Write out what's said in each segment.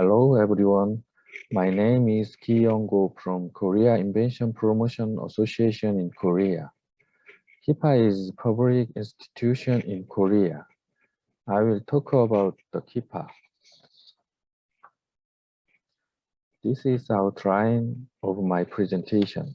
Hello everyone, my name is Ki Young-go from Korea Invention Promotion Association in Korea. KIPA is a public institution in Korea. I will talk about the KIPA. This is the outline of my presentation.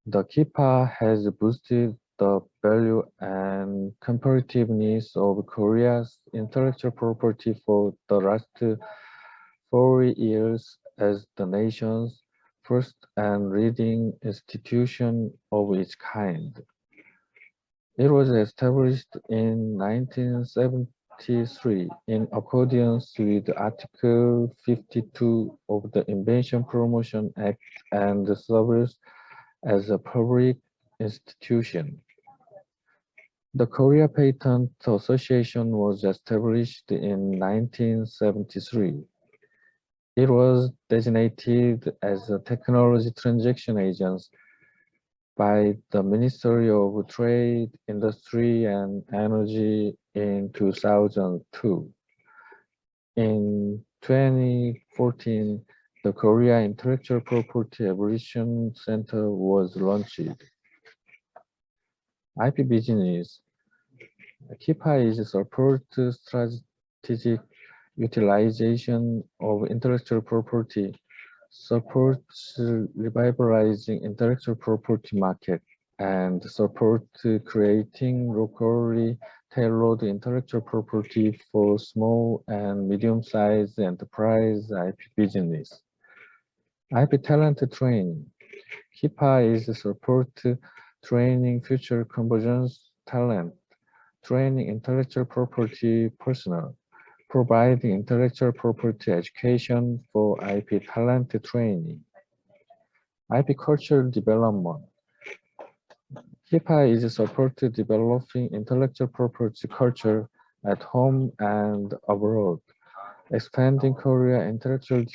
The KIPA has boosted the value and comparativeness of Korea's intellectual property for the last 4 years as the nation's first and leading institution of its kind. It was established in 1973 in accordance with Article 52 of the Invention Promotion Act and serves as a public institution. The Korea Patent Association was established in 1973. It was designated as a technology transaction agent by the Ministry of Trade, Industry and Energy in 2002. In 2014, the Korea Intellectual Property Evolution Center was launched. IP business. KIPA is support strategic utilization of intellectual property, supports revitalizing intellectual property market, and support creating locally tailored intellectual property for small and medium-sized enterprise IP business. IP talent training. KIPA is support training future convergence talent, training intellectual property personnel, providing intellectual property education for IP talent training. IP culture development. KIPA is supported developing intellectual property culture at home and abroad, expanding Korea intellectual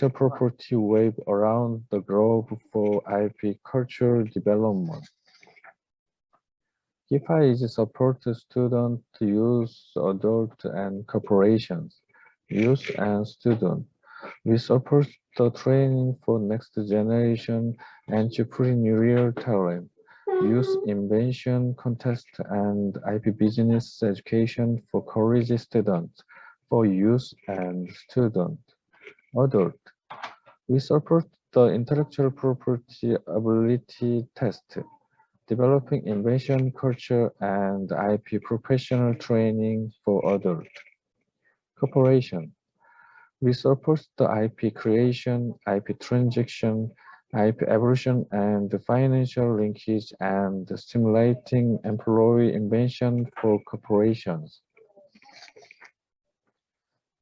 property wave around the globe for IP culture development. KIPA is supported student, youth, adult, and corporations, youth and student. We support the training for next generation entrepreneurial talent, youth invention contest, and IP business education for college students, for youth and student. Adult. We support the intellectual property ability test, developing invention culture and IP professional training for adult. Corporation. We support the IP creation, IP transaction, IP evolution, and the financial linkage and stimulating employee invention for corporations.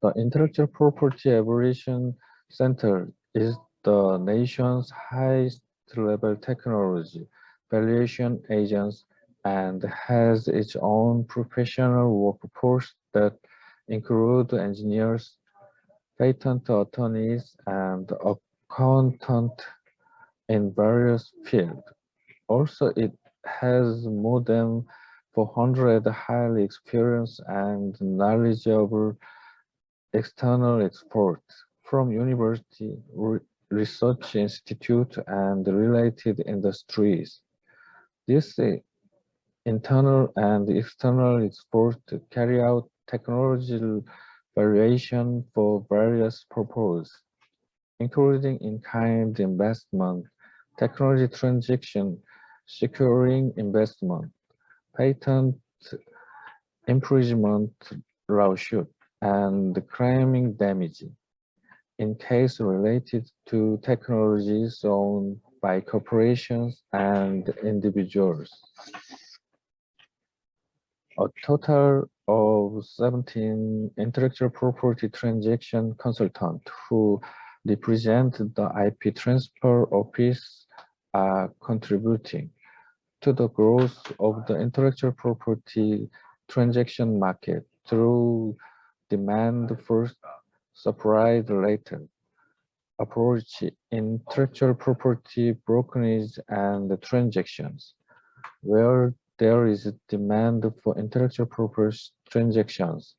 The Intellectual Property Evolution Center is the nation's highest level technology valuation agents and has its own professional workforce that include engineers, patent attorneys, and accountants in various fields. Also, it has more than 400 highly experienced and knowledgeable external experts from university, research institute, and related industries. These internal and external experts carry out technological variation for various purposes, including in-kind investment, technology transaction, securing investment, patent infringement lawsuit, and claiming damage in case related to technologies owned by corporations and individuals. A total of 17 intellectual property transaction consultants who represent the IP transfer office are contributing to the growth of the intellectual property transaction market through demand first, supply later approach, intellectual property brokerage and transactions, where there is a demand for intellectual property transactions.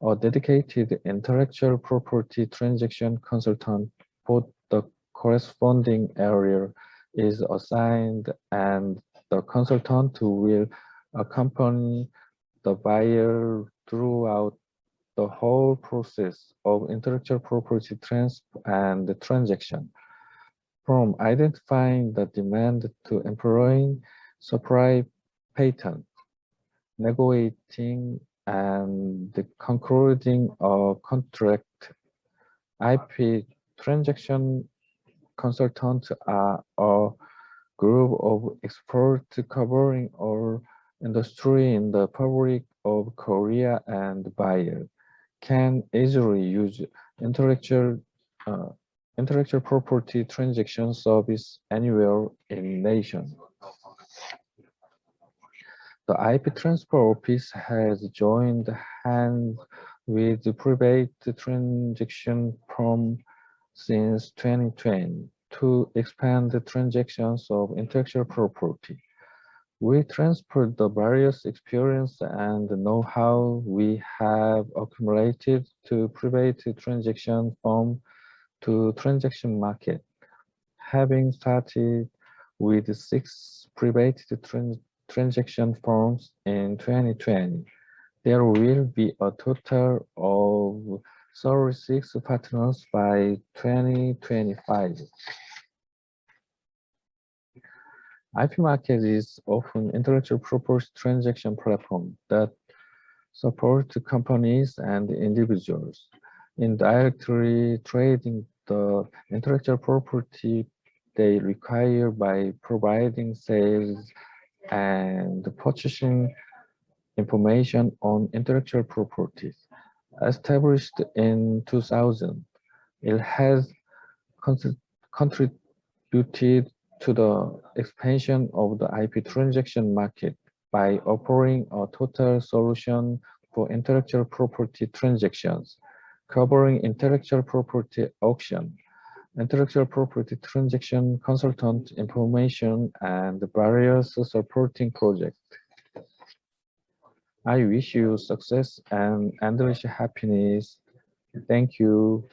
A dedicated intellectual property transaction consultant for the corresponding area is assigned, and the consultant will accompany the buyer throughout the whole process of intellectual property transfer and transaction, from identifying the demand to employing supply patent, negotiating and concluding a contract. IP transaction consultants are a group of experts covering all industry in the Republic of Korea, and buyer can easily use intellectual uh, intellectual property transaction service anywhere in nation. The IP Transfer Office has joined hands with the private transaction firm since 2020 to expand the transactions of intellectual property. We transferred the various experience and know-how we have accumulated to private transaction firm to transaction market. Having started with 6 private transaction firms in 2020, there will be a total of 36 partners by 2025. IP Market is often intellectual property transaction platform that support companies and individuals in directly trading the intellectual property they require by providing sales and purchasing information on intellectual properties. Established in 2000, it has contributed to the expansion of the IP transaction market by offering a total solution for intellectual property transactions, covering intellectual property auction, intellectual property transaction consultant information, and various supporting projects. I wish you success and endless happiness. Thank you.